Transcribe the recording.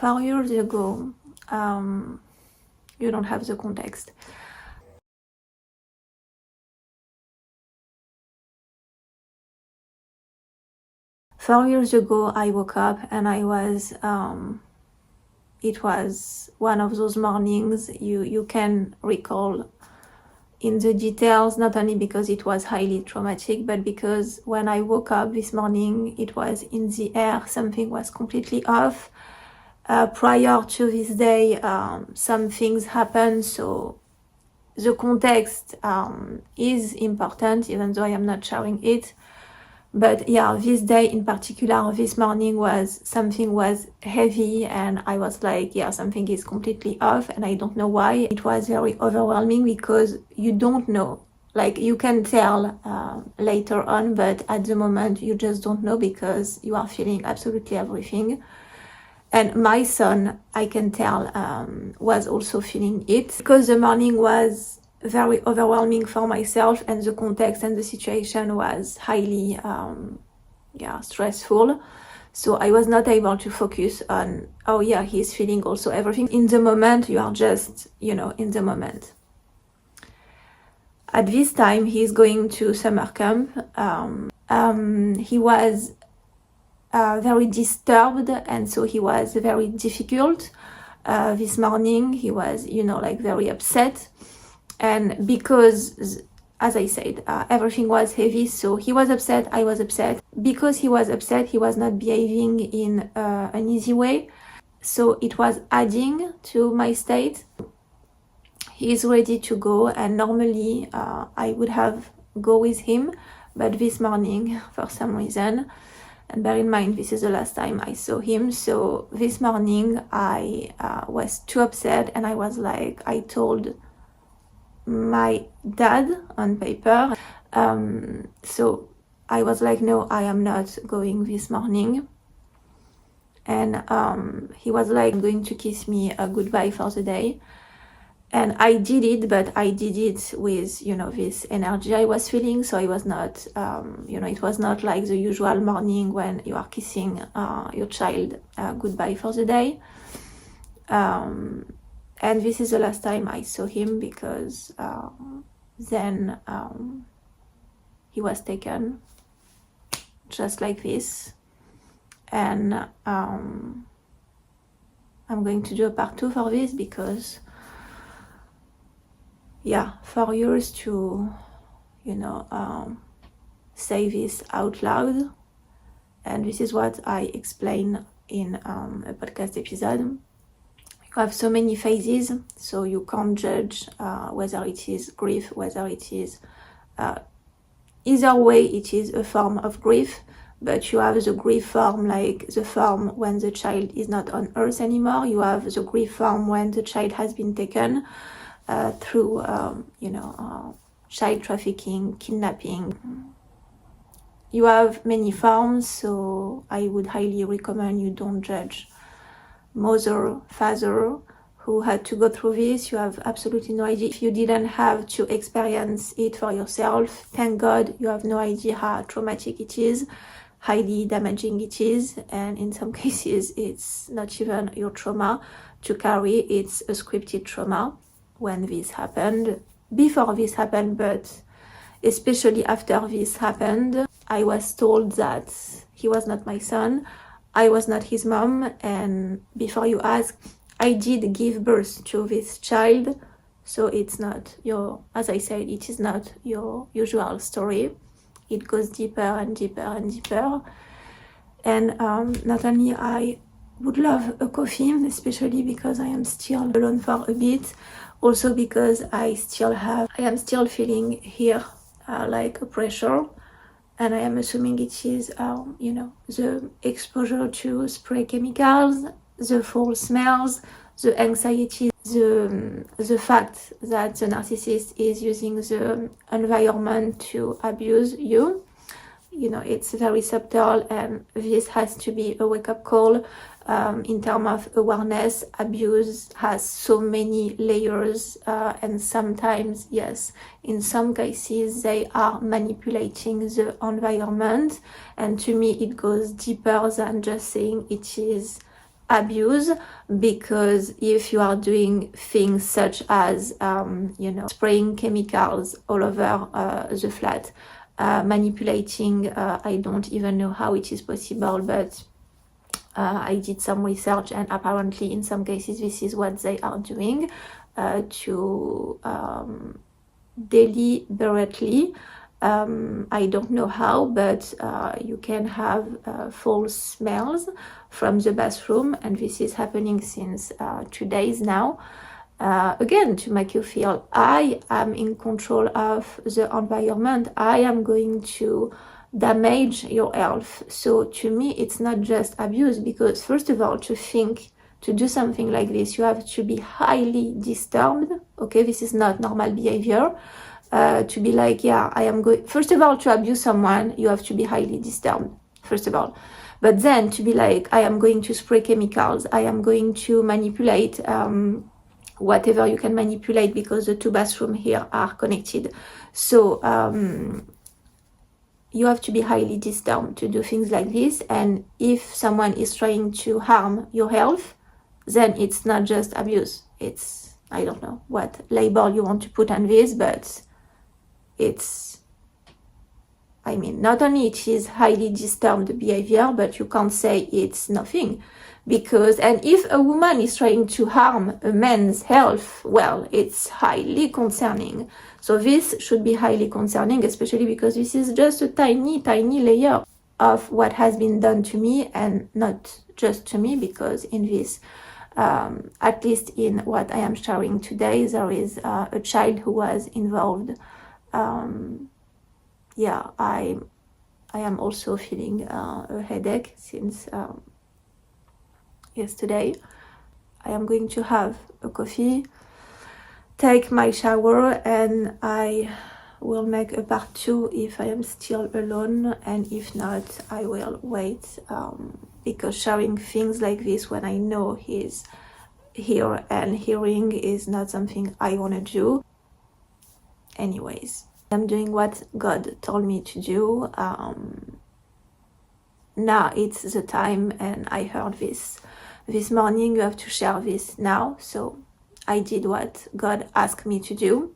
4 years ago, you don't have the context. Four years ago, I woke up and I was, it was one of those mornings you can recall in the details, not only because it was highly traumatic, but because when I woke up this morning, it was in the air, something was completely off. Prior to this day, some things happened, so the context is important, even though I am not sharing it. But yeah, this day in particular, this morning something was heavy and I was like, yeah, something is completely off and I don't know why. It was very overwhelming because you don't know. Like you can tell later on, but at the moment you just don't know because you are feeling absolutely everything. And my son, I can tell, was also feeling it because the morning was very overwhelming for myself and the context and the situation was highly stressful. So I was not able to focus on, oh yeah, he's feeling also everything. In the moment, you are just, in the moment. At this time, he's going to summer camp. He was very disturbed and so he was very difficult. This morning, he was, very upset. And because, as I said, everything was heavy, so he was upset, I was upset. Because he was upset, he was not behaving in an easy way. So it was adding to my state. He is ready to go, and normally I would have go with him. But this morning, for some reason, and bear in mind, this is the last time I saw him. So this morning, I was too upset, and I was like, I told my dad on paper. So I was like, no, I am not going this morning. And he was like going to kiss me a goodbye for the day. And I did it, but I did it with, this energy I was feeling. So I was not, it was not like the usual morning when you are kissing your child goodbye for the day. And this is the last time I saw him because then he was taken just like this. And I'm going to do a part 2 for this because, 4 years to, say this out loud. And this is what I explain in a podcast episode. You have so many phases, so you can't judge whether it is grief, whether it is either way it is a form of grief. But you have the grief form, like the form when the child is not on earth anymore. You have the grief form when the child has been taken through child trafficking, kidnapping. You have many forms, so I would highly recommend you don't judge mother, father who had to go through this. You have absolutely no idea. If you didn't have to experience it for yourself, thank God, you have no idea how traumatic it is, highly damaging it is, and in some cases it's not even your trauma to carry, it's a scripted trauma when this happened. Before this happened, but especially after this happened, I was told that he was not my son, I was not his mom, and before you ask, I did give birth to this child, so it's not as I said, it is not your usual story. It goes deeper and deeper and deeper. And not only I would love a coffee, especially because I am still alone for a bit, also because I am still feeling here like a pressure. And I am assuming it is, the exposure to spray chemicals, the foul smells, the anxiety, the fact that the narcissist is using the environment to abuse you. It's very subtle, and this has to be a wake-up call. In terms of awareness, abuse has so many layers, and sometimes, yes, in some cases they are manipulating the environment, and to me it goes deeper than just saying it is abuse, because if you are doing things such as spraying chemicals all over the flat, manipulating, I don't even know how it is possible, but I did some research, and apparently in some cases this is what they are doing, to deliberately, I don't know how, but you can have false smells from the bathroom, and this is happening since 2 days now. Again, to make you feel I am in control of the environment, I am going to damage your health. So to me, it's not just abuse, because first of all, to do something like this, you have to be highly disturbed. Okay, this is not normal behavior. To be like, yeah, I am going, first of all, to abuse someone, you have to be highly disturbed, first of all. But then to be like, I am going to spray chemicals, I am going to manipulate whatever you can manipulate, because the 2 bathrooms here are connected. So you have to be highly disturbed to do things like this. And if someone is trying to harm your health, then it's not just abuse. It's, I don't know what label you want to put on this, but it's, I mean, not only it is highly disturbed behavior, but you can't say it's nothing. Because, and if a woman is trying to harm a man's health, well, it's highly concerning. So this should be highly concerning, especially because this is just a tiny, tiny layer of what has been done to me, and not just to me, because in this, at least in what I am sharing today, there is a child who was involved. Yeah, I am also feeling a headache since yesterday. I am going to have a coffee, take my shower, and I will make a part 2 if I am still alone, and if not, I will wait, because sharing things like this when I know he's here and hearing is not something I want to do. Anyways, I'm doing what God told me to do. Now it's the time, and I heard this morning, you have to share this now. So I did what God asked me to do.